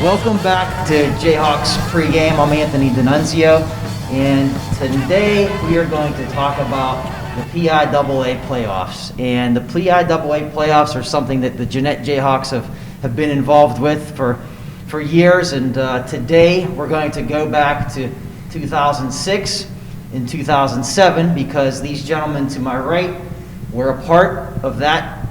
Welcome back to Jayhawks pregame. I'm Anthony D'Annunzio, and today we are going to talk about the PIAA playoffs. And the PIAA playoffs are something that the Jeanette Jayhawks have been involved with for years, and today we're going to go back to 2006 and 2007 because these gentlemen to my right were a part of that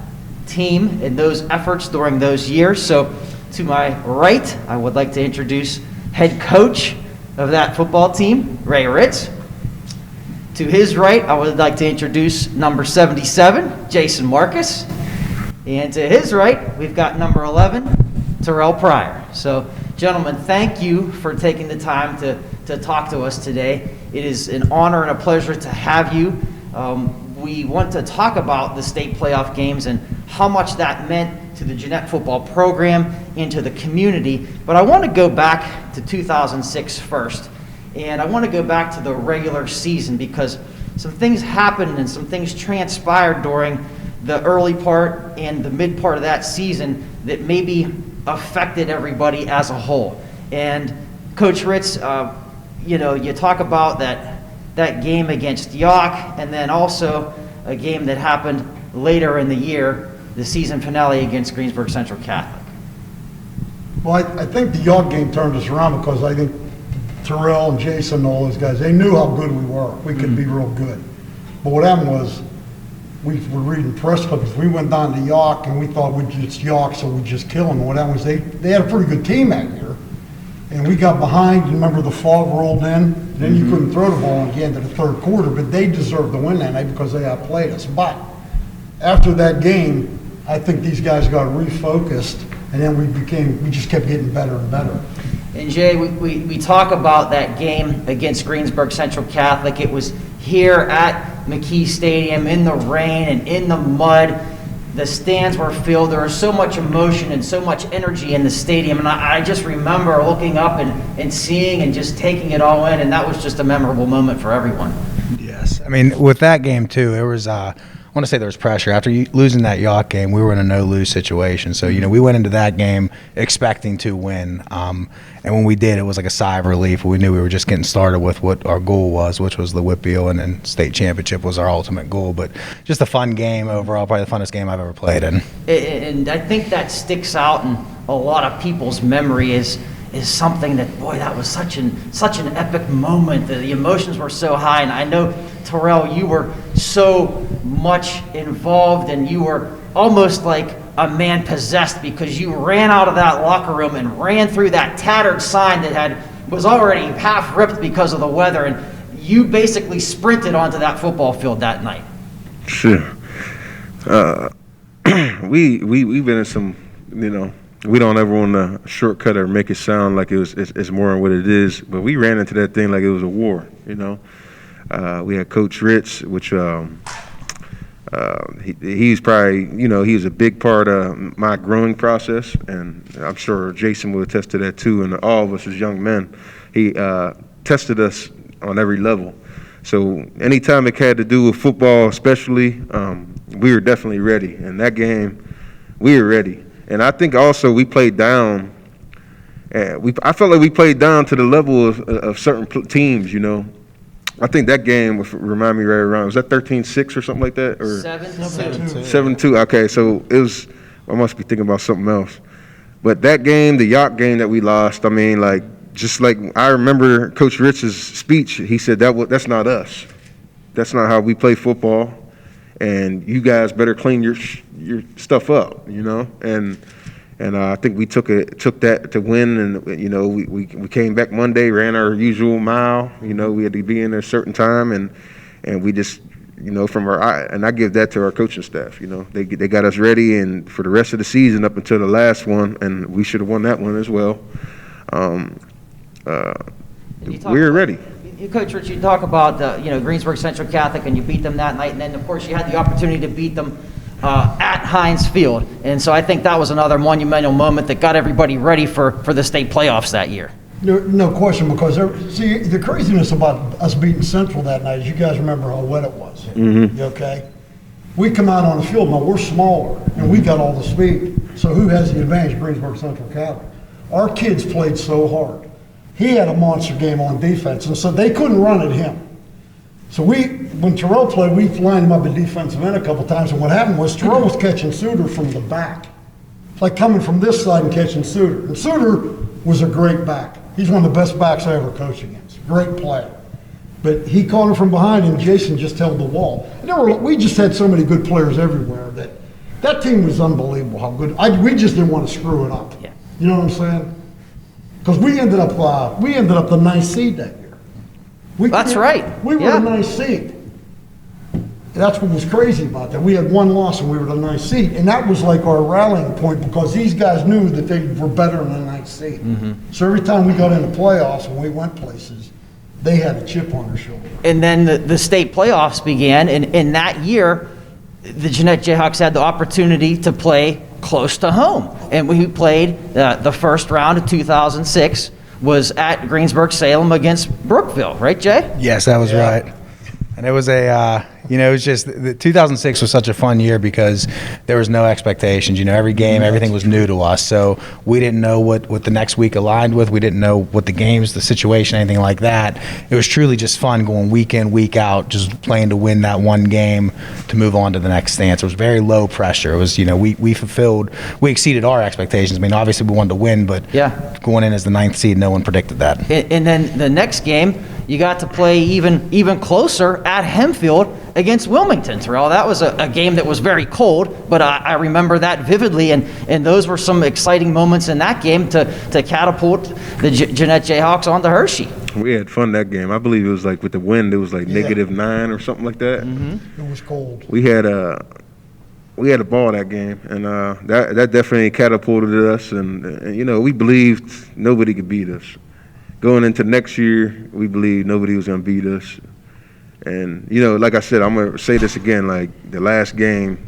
team and those efforts during those years. So to my right, I would like to introduce head coach of that football team, Ray Reitz. To his right, I would like to introduce number 77, Jason Marquis. And to his right, we've got number 11, Terrelle Pryor. So, gentlemen, thank you for taking the time to talk to us today. It is an honor and a pleasure to have you. We want to talk about the state playoff games and how much that meant to the Jeanette football program and to the community. But I want to go back to 2006 first. And I want to go back to the regular season because some things happened and some things transpired during the early part and the mid part of that season that maybe affected everybody as a whole. And Coach Reitz, you talk about that game against York, and then also a game that happened later in the year, the season finale against Greensburg Central Catholic. Well, I think the York game turned us around because I think Terrelle and Jason and all those guys, they knew how good we were. We could be real good. But what happened was, we were reading press clippings. We went down to York and we thought it's York, so we'd just kill them. What happened was they had a pretty good team that year. And we got behind. You remember the fog rolled in? Then you couldn't throw the ball again to the third quarter, but they deserved to win that night because they outplayed us. But after that game, I think these guys got refocused, and then we just kept getting better and better. And Jay, we talk about that game against Greensburg Central Catholic. It was here at Marquis Stadium in the rain and in the mud. The stands were filled. There was so much emotion and so much energy in the stadium. And I just remember looking up and seeing and just taking it all in. And that was just a memorable moment for everyone. Yes. I mean, with that game, too, it was I want to say there was pressure. After losing that York game, we were in a no-lose situation. So, we went into that game expecting to win. And when we did, it was like a sigh of relief. We knew we were just getting started with what our goal was, which was the Whitfield, and then state championship was our ultimate goal. But just a fun game overall, probably the funnest game I've ever played in. And I think that sticks out in a lot of people's memory is something that, boy, that was such an epic moment. The emotions were so high. And I know, Terrelle, you were so much involved, and you were almost like a man possessed because you ran out of that locker room and ran through that tattered sign that was already half ripped because of the weather, and you basically sprinted onto that football field that night. Sure. We've been in some, we don't ever want to shortcut or make it sound like it's more than what it is, but we ran into that thing like it was a war, We had Coach Reitz, which he's probably, he was a big part of my growing process, and I'm sure Jason will attest to that too, and all of us as young men. He tested us on every level. So anytime it had to do with football especially, we were definitely ready. And that game, we were ready. And I think also we played down. I felt like we played down to the level of certain teams, I think that game, remind me right around, was that 13-6 or something like that? Or 7-2. 7-2, okay. So it was, I must be thinking about something else. But that game, the York game that we lost, I mean, just like I remember Coach Ritz's speech, he said that's not us. That's not how we play football. And you guys better clean your stuff up, And I think we took that to win, and we came back Monday, ran our usual mile. We had to be in there a certain time, and we just and I give that to our coaching staff. They got us ready, and for the rest of the season up until the last one, and we should have won that one as well. We were ready. Coach Rich, you talk about Greensburg Central Catholic, and you beat them that night, and then of course you had the opportunity to beat them at Heinz Field. And so I think that was another monumental moment that got everybody ready for the state playoffs that year. No question, because the craziness about us beating Central that night is you guys remember how wet it was. Mm-hmm. Okay? We come out on the field, now we're smaller, and we got all the speed. So who has the advantage? Greensburg Central Catholic. our kids played so hard. He had a monster game on defense, and so they couldn't run at him. So when Terrelle played, we lined him up at defensive end a couple times, and what happened was Terrelle was catching Suter from the back. It's like coming from this side and catching Suter. And Suter was a great back. He's one of the best backs I ever coached against. Great player. But he caught him from behind, and Jason just held the wall. We just had so many good players everywhere that team was unbelievable how good. We just didn't want to screw it up. Yeah. You know what I'm saying? Because we ended up the 9th seed that year. That's right. We were the 9th seed. That's what was crazy about that. We had one loss and we were the 9th seed, and that was like our rallying point because these guys knew that they were better than the 9th seed. Mm-hmm. So every time we got into playoffs and we went places, they had a chip on their shoulder. And then the state playoffs began, and in that year, the Jeanette Jayhawks had the opportunity to play close to home. And we played the first round of 2006 was at Greensburg-Salem against Brookville, right, Jay? Yes, that was right. And it was it was just, the 2006 was such a fun year because there was no expectations. Every game, everything was new to us. So we didn't know what the next week aligned with. We didn't know what the games, the situation, anything like that. It was truly just fun going week in, week out, just playing to win that one game to move on to the next stance. It was very low pressure. It was, we exceeded our expectations. I mean, obviously we wanted to win, but going in as the 9th seed, no one predicted that. And then the next game, you got to play even closer at Hempfield against Wilmington, Terrelle. That was a game that was very cold, but I remember that vividly, and those were some exciting moments in that game to catapult the Jeanette Jayhawks onto Hershey. We had fun that game. I believe it was like with the wind, it was like -9 or something like that. Mm-hmm. It was cold. We had a ball that game, and that definitely catapulted us, and we believed nobody could beat us. Going into next year, we believed nobody was going to beat us. And, like I said, I'm going to say this again, like the last game,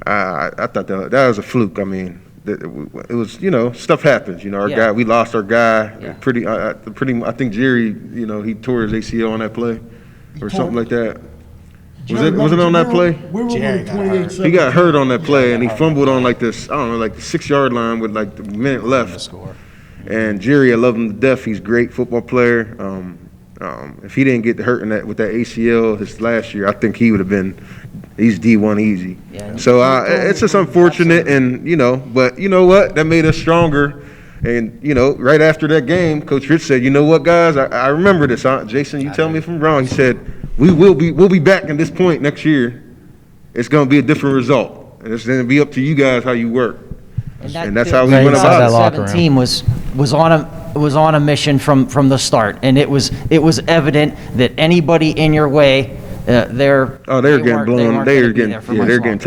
I thought that was a fluke. I mean, it was, stuff happens. Our guy, we lost our guy. Yeah. I think Jerry, he tore his ACL on that play or something like that. Was it on that play? We were winning 28-7. He got hurt on that play, and he fumbled on like this, I don't know, like the 6-yard line with like the minute left. And Jerry, I love him to death. He's a great football player. If he didn't get hurt with that ACL his last year, I think he would have been. He's D1 easy. Yeah, so it's just unfortunate, and but you know what? That made us stronger. And right after that game, Coach Reitz said, "You know what, guys? I remember this. Jason, you tell me if I'm wrong." He said, we'll be back at this point next year. It's going to be a different result, and it's going to be up to you guys how you work. And that's how we went about it. 2017 was on a mission from the start, and it was evident that anybody in your way, they're getting blown. They're getting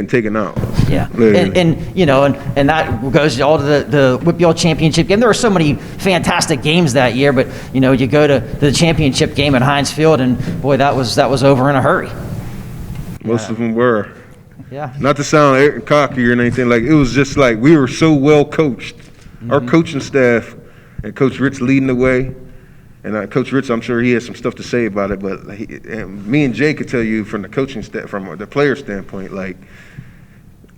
taken out. Yeah, and that goes all to the WPL championship game. There were so many fantastic games that year, but you go to the championship game at Heinz Field, and boy, that was over in a hurry. Most of them were. Yeah. Not to sound cocky or anything, like it was just like we were so well coached. Mm-hmm. Our coaching staff and Coach Reitz leading the way. And Coach Reitz, I'm sure he has some stuff to say about it, but me and Jay could tell you from the coaching staff, from the player standpoint, like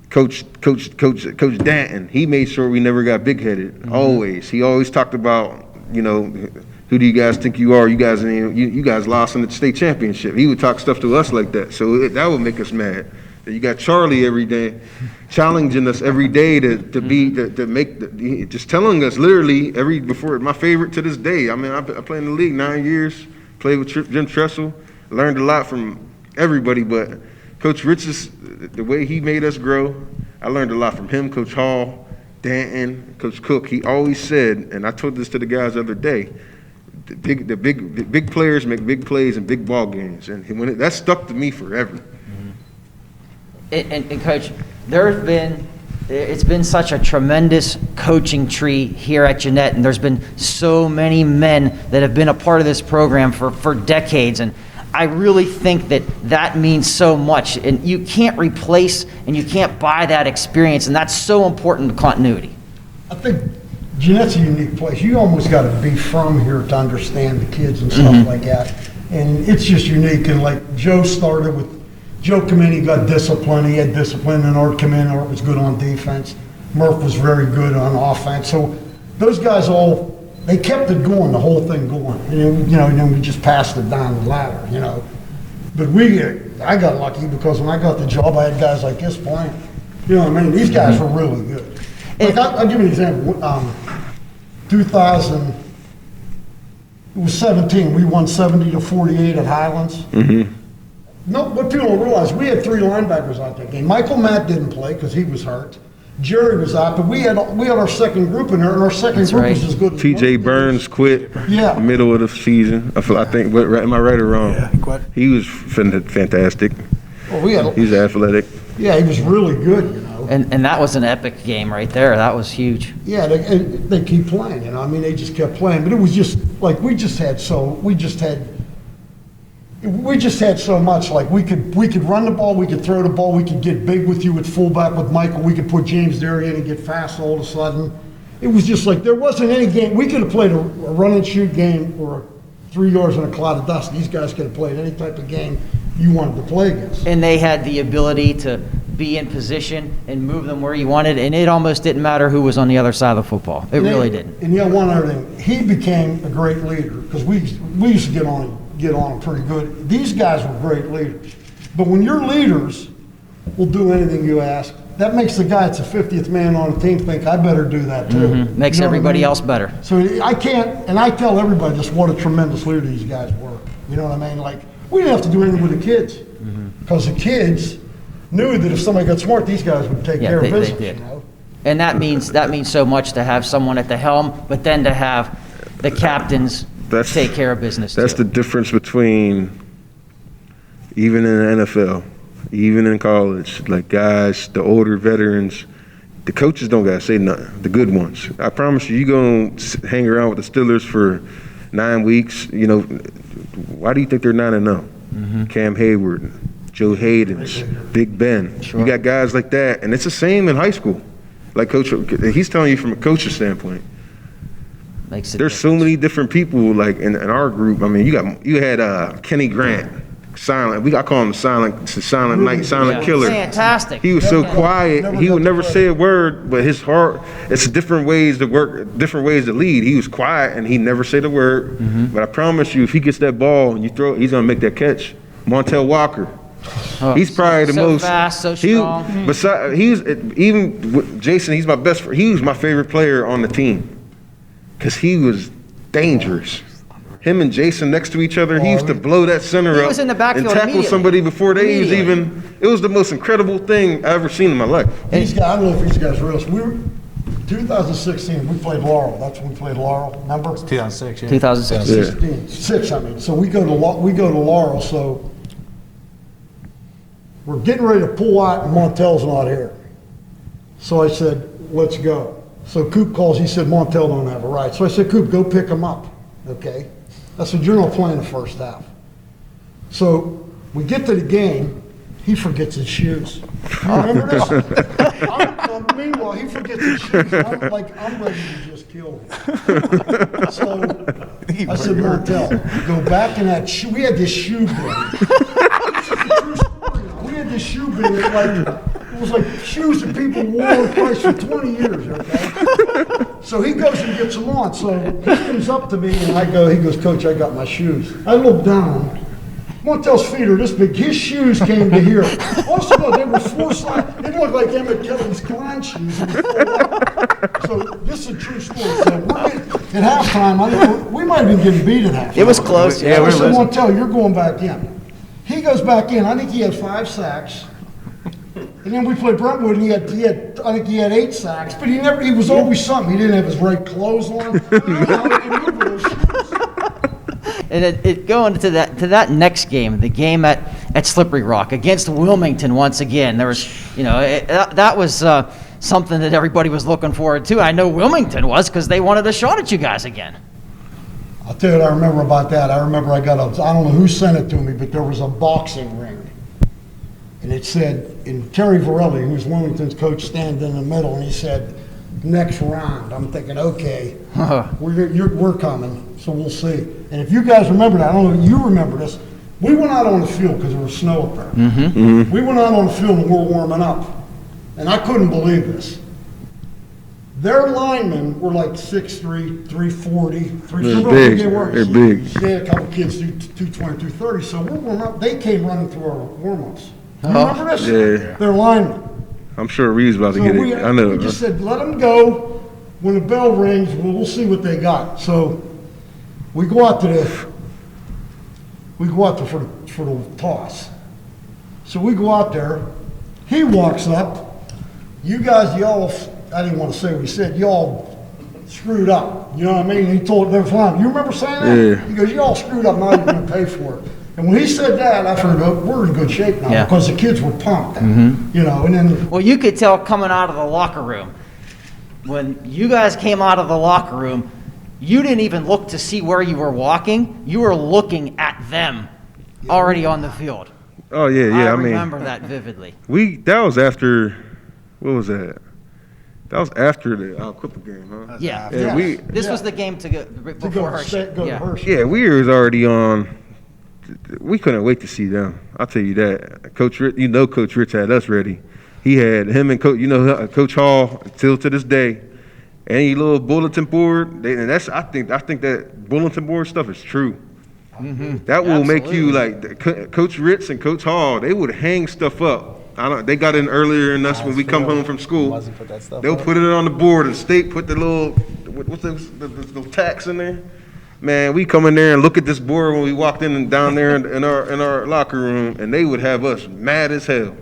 Coach Danton, he made sure we never got big-headed. Mm-hmm. Always. He always talked about, who do you guys think you are? You guys lost in the state championship. He would talk stuff to us like that, so that would make us mad. You got Charlie every day, challenging us every day to make just telling us literally before my favorite to this day. I mean, I played in the league 9 years, played with Jim Tressel, learned a lot from everybody. But Coach Reitz, the way he made us grow, I learned a lot from him. Coach Hall, Danton, Coach Cook. He always said, and I told this to the guys the other day, the big players make big plays in big ball games, and that stuck to me forever. And Coach, it's been such a tremendous coaching tree here at Jeanette, and there's been so many men that have been a part of this program for decades, and I really think that means so much, and you can't replace and you can't buy that experience, and that's so important to continuity. I think Jeanette's a unique place. You almost got to be from here to understand the kids and stuff like that, and it's just unique. And like Joe come in, he got discipline. He had discipline, and Art come in, Art was good on defense. Murph was very good on offense. So those guys they kept it going, the whole thing going. And then we just passed it down the ladder, But I got lucky because when I got the job, I had guys like this playing. You know what I mean? These guys were really good. Like, I'll give you an example. 2017, we won 70-48 at Highlands. Mm-hmm. No, what people don't realize, we had 3 linebackers out that game. Michael Matt didn't play because he was hurt. Jerry was out, but we had our second group in there, and our second group was as good as T.J. Burns quit middle of the season. I think, am I right or wrong? Yeah, he quit. He was fantastic. Well, He's athletic. Yeah, he was really good, And that was an epic game right there. That was huge. Yeah, they keep playing, they just kept playing. But it was just, like, we just had so much. Like, we could run the ball, we could throw the ball, we could get big with you at fullback with Michael, we could put James Derry in and get fast all of a sudden. It was just like, there wasn't any game. We could have played a run and shoot game or 3 yards in a cloud of dust. These guys could have played any type of game you wanted to play against. And they had the ability to be in position and move them where you wanted, and it almost didn't matter who was on the other side of the football. It really didn't. And one other thing, he became a great leader because we used to get on him pretty good. These guys were great leaders. But when your leaders will do anything you ask, that makes the guy that's the 50th man on the team think, I better do that too. Mm-hmm. Makes everybody else better. So I can't, and I tell everybody just what a tremendous leader these guys were. You know what I mean? Like, we didn't have to do anything with the kids because the kids knew that if somebody got smart, these guys would take care of business. They did. And that means so much to have someone at the helm, but then to have the captains take care of business. That's the difference between even in the NFL, even in college. Like, guys, the older veterans, the coaches don't gotta say nothing. The good ones. I promise you, gonna hang around with the Steelers for 9 weeks. Why do you think they're 9-0? Cam Hayward, Joe Hayden's, Big Ben. Sure. You got guys like that, and it's the same in high school. Like Coach, he's telling you from a coach's standpoint. There's so many different people like in our group. I mean, you had Kenny Grant, silent. I call him the silent night, silent killer. Fantastic. He was so quiet. He would never say a word, but his heart. It's different ways to work, different ways to lead. He was quiet and he never said a word. But I promise you, if he gets that ball and you throw it, he's gonna make that catch. Montel Walker. He's probably the most fast, so strong. Jason. He's my best friend. He was my favorite player on the team because he was dangerous. Him and Jason next to each other, he used to blow that center up was in the backfield and tackle somebody before they was even. It was the most incredible thing I ever seen in my life. These guys, I don't know if these guys realize, we were 2016. We played Laurel. That's when we played Laurel. Remember? 2006. Yeah. 2016. Six. I mean, so we go to Laurel. So we're getting ready to pull out, and Montel's not here. So I said, let's go. So Coop calls. He said, Montel don't have a ride. So I said, Coop, go pick him up. Okay. I said, you're not playing the first half. So we get to the game. He forgets his shoes. You remember this? Meanwhile, he forgets his shoes. I'm ready to just kill him. So I said, Montel, go back in that shoe. We had this shoe bin. This is a true story now. We had this shoe bin. It was like shoes that people wore in price for 20 years, okay? So he goes and gets them on. So he comes up to me and he goes, Coach, I got my shoes. I look down. Montel's feet are this big. His shoes came to here. Also, they were four-side. They looked like Emmett Kelly's clown shoes. So this is a true story. So at halftime, we might have been getting beat at halftime. It was close. Yeah, I said, Montel, you're going back in. He goes back in. I think he had 5 sacks. And then we played Brentwood, and I think he had 8 sacks. But he was always something. He didn't have his right clothes on. And it going to that next game, the game at Slippery Rock against Wilmington once again. There was, that was something that everybody was looking forward to. I know Wilmington was because they wanted a shot at you guys again. I'll tell you what I remember about that. I remember I don't know who sent it to me, but there was a boxing ring. And it said, and Terry Varelli, who's Wilmington's coach, standing in the middle, and he said, next round. I'm thinking, okay, we're coming, so we'll see. And if you guys remember that, I don't know if you remember this, we went out on the field because there was snow up there. We went out on the field and we were warming up. And I couldn't believe this. Their linemen were like 6'3", 340, 340. They're Remember big. they were? They're big. They had a couple kids do 220, 230. So we're warming up. They came running through our warm-ups. You remember this? Yeah. They're linemen. I'm sure Reed's about to So get we, it. I know. we just said, let them go. When the bell rings, we'll see what they got. So we go out there for the toss. So we go out there. He walks up. You guys, y'all, I didn't want to say what he said. Y'all screwed up. You know what I mean? He told their flying. You remember saying that? Yeah. He goes, y'all screwed up. Now you're going to pay for it. And when he said that, I figured, we're in good shape now Yeah. because the kids were pumped. You know, and then Well, you could tell coming out of the locker room. When you guys came out of the locker room, you didn't even look to see where you were walking. You were looking at them already on the field. Oh yeah, yeah. I I mean, remember that vividly. that was after. What was that? That was after the Clipper game, huh? Yeah. Yeah, This was the game to go to before go Hershey. to Yeah. Hershey. Yeah, we was already on. We couldn't wait to see them. I'll tell you that. Coach Rich, Coach Rich had us ready. He had him and Coach Hall till to this day. Any little bulletin board, and that's I think that bulletin board stuff is true. That will make you like Coach Ritz and Coach Hall. They would hang stuff up. They got in earlier than us when we come home from school. They'll put it on the board. The state put the little what's the little tacks in there. Man, we come in there and look at this board when we walked in and down there in our locker room, and they would have us mad as hell,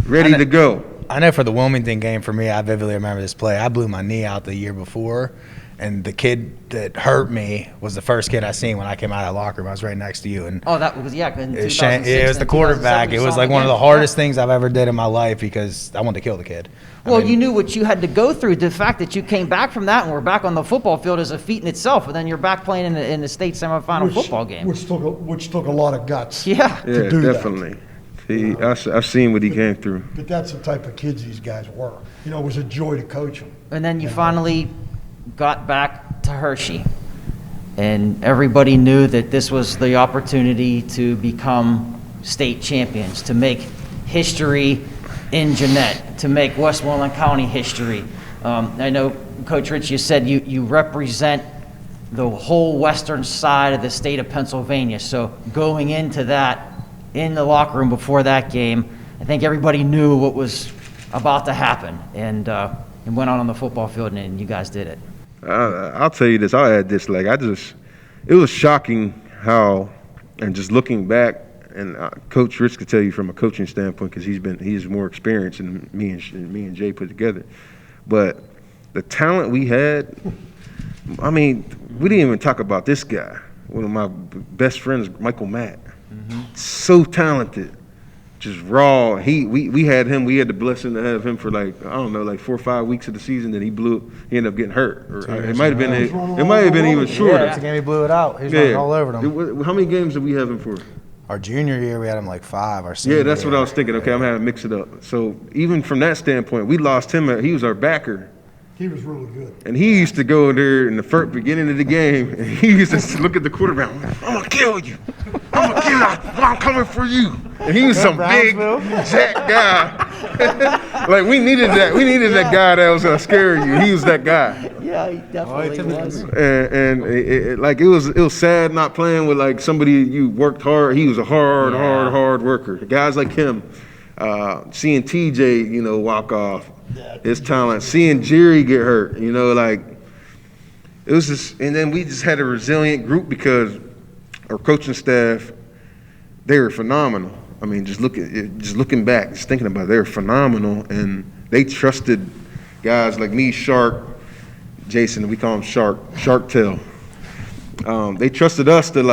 ready to go. I know for the Wilmington game, for me, I vividly remember this play. I blew my knee out the year before, and the kid that hurt me was the first kid I seen when I came out of that locker room. I was right next to you. And Oh, that was, yeah. In it was 2006 it was the and quarterback. 2007, It we was saw like him one of the again. hardest things I've ever did in my life because I wanted to kill the kid. Well, you knew what you had to go through. The fact that you came back from that and were back on the football field is a feat in itself. And then you're back playing in the state semifinal football game. Which took a lot of guts. Yeah. Yeah, do that. definitely. I've seen what he came through. But that's the type of kids these guys were. You know, it was a joy to coach them. And then you finally got back to Hershey. And everybody knew that this was the opportunity to become state champions, to make history in Jeanette, to make Westmoreland County history. I know, Coach Rich, you said you represent the whole western side of the state of Pennsylvania. So going into that, in the locker room before that game, I think everybody knew what was about to happen, and went on the football field, and you guys did it. I'll tell you this. I'll add this. It was shocking how, and just looking back, and Coach Rich could tell you from a coaching standpoint because he's more experienced than me and Jay put together. But the talent we had, I mean, we didn't even talk about this guy. One of my best friends, Michael Matt. So talented, just raw. We had him. We had the blessing to have him for like 4 or 5 weeks of the season. Then he ended up getting hurt. Or it might have been. It might have been even shorter. That's the game he blew it out. He was running all over them. How many games did we have him for? Our junior year, we had him like 5. Our senior Yeah, that's year. what I was thinking. Okay, I'm having to mix it up. So even from that standpoint, we lost him. He was our backer. He was really good. And he used to go there in the first beginning of the game, and he used to look at the quarterback. I'm gonna kill you. I'm gonna kill you. I'm coming for you. And he was some big, jack guy. Like we needed that. We needed that guy that was gonna scare you. He was that guy. Yeah, he definitely was. And it was sad not playing with like somebody you worked hard. He was a hard worker. Guys like him, seeing TJ, walk off. His talent, seeing Jerry get hurt, like it was just, and then we just had a resilient group because our coaching staff, they were phenomenal. I mean, just looking back, just thinking about it, they were phenomenal, and they trusted guys like me, Shark, Jason, we call him Shark Tail. They trusted us to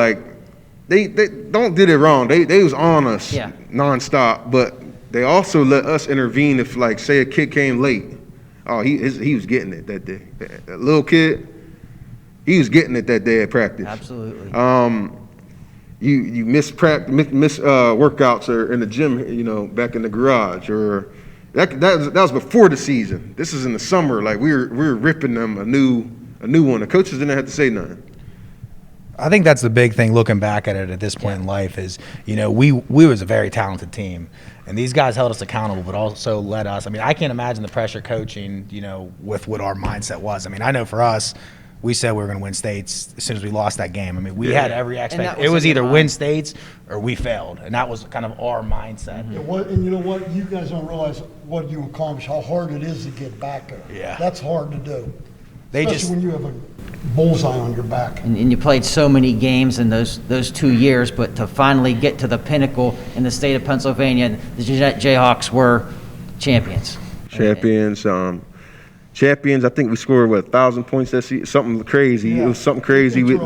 they don't did it wrong. They was on us nonstop, but they also let us intervene if, say a kid came late. Oh, he was getting it that day. That little kid, he was getting it that day at practice. Absolutely. You miss workouts or in the gym, back in the garage, or that was before the season. This is in the summer. Like we were ripping them a new one. The coaches didn't have to say nothing. I think that's the big thing looking back at it at this point in life is, we was a very talented team. And these guys held us accountable, but also let us. I mean, I can't imagine the pressure coaching, with what our mindset was. I mean, I know for us, we said we were going to win states as soon as we lost that game. I mean, we had every expectation. It was either win states or we failed. And that was kind of our mindset. And you know what? You guys don't realize what you accomplished, how hard it is to get back there. Yeah. That's hard to do. Especially when you have a bullseye on your back. And you played so many games in those 2 years, but to finally get to the pinnacle in the state of Pennsylvania, the Jeanette Jayhawks were champions. Champions. I think we scored 1,000 points that season. Something crazy. Yeah. It was something crazy. You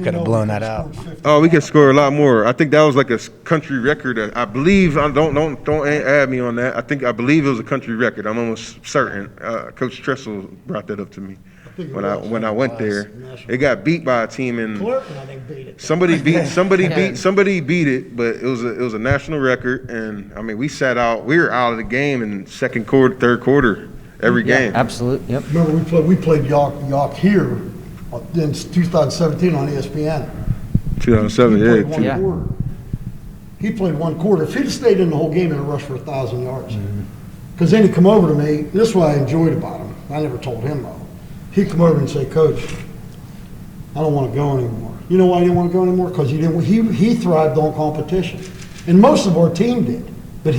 could have blown that out. Oh, we could score a lot more. I think that was like a country record. I believe. Don't add me on that. I believe it was a country record. I'm almost certain. Coach Tressel brought that up to me when I went there. It got beat by a team in. Clerton, I think, beat it. Somebody beat it, but it was a national record. And I mean, we were out of the game in second quarter, third quarter. Every game. Absolutely. Yep. Remember, we played York here in 2017 on ESPN. 2007, He played one yeah. quarter. He played one quarter. If he'd stayed in the whole game, he'd have rushed for 1,000 yards. Because then he'd come over to me. This is what I enjoyed about him. I never told him, though. He'd come over and say, Coach, I don't want to go anymore. You know why he didn't want to go anymore? Because he thrived on competition. And most of our team did. But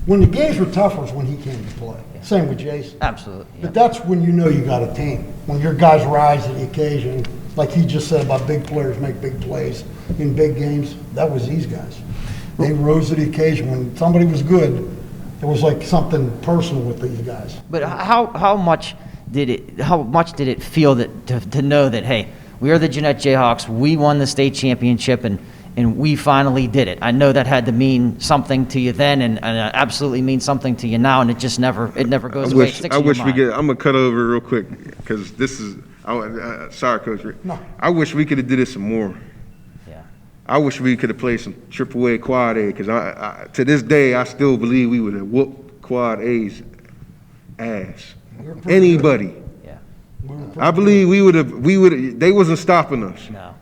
when the games were tough was when he came to play. Same with Jason. Absolutely. Yep. But that's when you know you got a team. When your guys rise to the occasion, like he just said about big players make big plays in big games, that was these guys. They rose to the occasion. When somebody was good, it was like something personal with these guys. But how much did it feel to know that, hey, we are the Jeanette Jayhawks, we won the state championship, and we finally did it? I know that had to mean something to you then, and absolutely means something to you now, and it just never goes away. I'm gonna cut over real quick because this is. Sorry, Coach Rick. No. I wish we could have did it some more. Yeah. I wish we could have played some AAA Quad A because I to this day I still believe we would have whooped Quad A's ass. Anybody. Yeah. I believe we would have. They wasn't stopping us. No.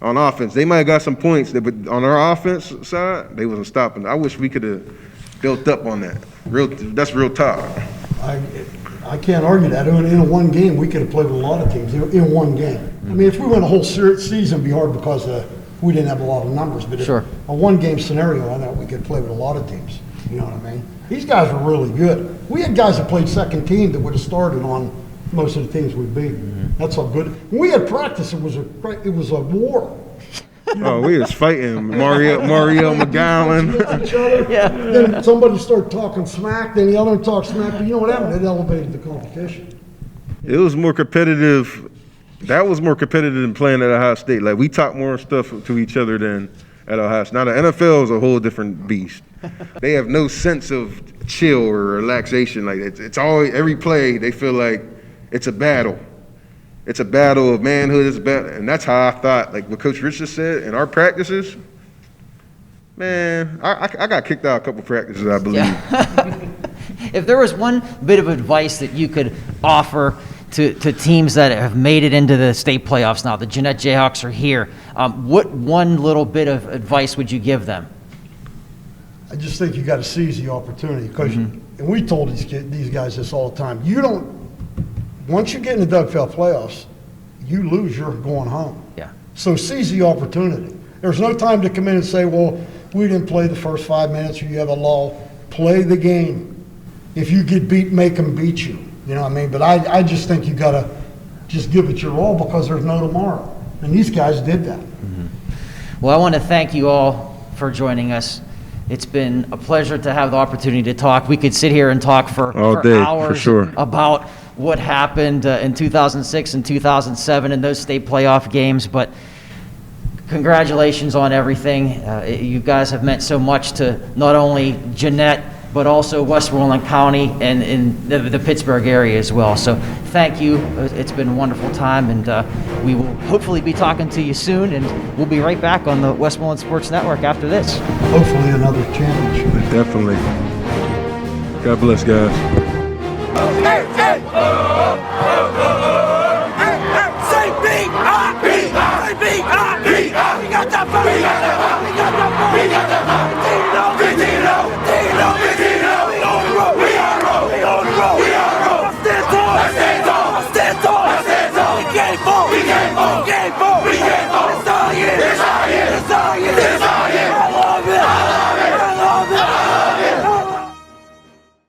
On offense, they might have got some points, but on our offense side, they wasn't stopping. I wish we could have built up on that. That's real talk. I can't argue that. In one game, we could have played with a lot of teams in one game. I mean, if we went a whole season, it'd be hard because we didn't have a lot of numbers. But Sure. a one-game scenario, I thought we could play with a lot of teams. You know what I mean? These guys were really good. We had guys that played second team that would have started on most of the teams we beat. That's how good. When we had practice, it was a war. Oh, we was fighting Mario McGowan. Each other. Yeah. Then somebody started talking smack, then the other one talked smack. But you know what happened? It elevated the competition. It was more competitive. That was more competitive than playing at Ohio State. Like we talk more stuff to each other than at Ohio State. Now the NFL is a whole different beast. They have no sense of chill or relaxation. Like it's always every play they feel like it's a battle. It's a battle of manhood. It's a battle, and that's how I thought. Like what Coach Rich just said in our practices. Man, I got kicked out a couple practices, I believe. Yeah. If there was one bit of advice that you could offer to teams that have made it into the state playoffs now, the Jeanette Jayhawks are here, what one little bit of advice would you give them? I just think you got to seize the opportunity because, and we told these guys this all the time. Once you get in the Doug Fell playoffs, you lose, you're going home. Yeah. So seize the opportunity. There's no time to come in and say, well, we didn't play the first 5 minutes or you have a lull. Play the game. If you get beat, make them beat you. You know what I mean? But I just think you got to just give it your all because there's no tomorrow. And these guys did that. Well, I want to thank you all for joining us. It's been a pleasure to have the opportunity to talk. We could sit here and talk for hours for sure. about what happened in 2006 and 2007 in those state playoff games, but congratulations on everything. You guys have meant so much to not only Jeanette, but also Westmoreland County and in the Pittsburgh area as well. So thank you. It's been a wonderful time, and we will hopefully be talking to you soon, and we'll be right back on the Westmoreland Sports Network after this. Hopefully another championship. Definitely. God bless, guys. Say B-I-B-I-B-I Get that back!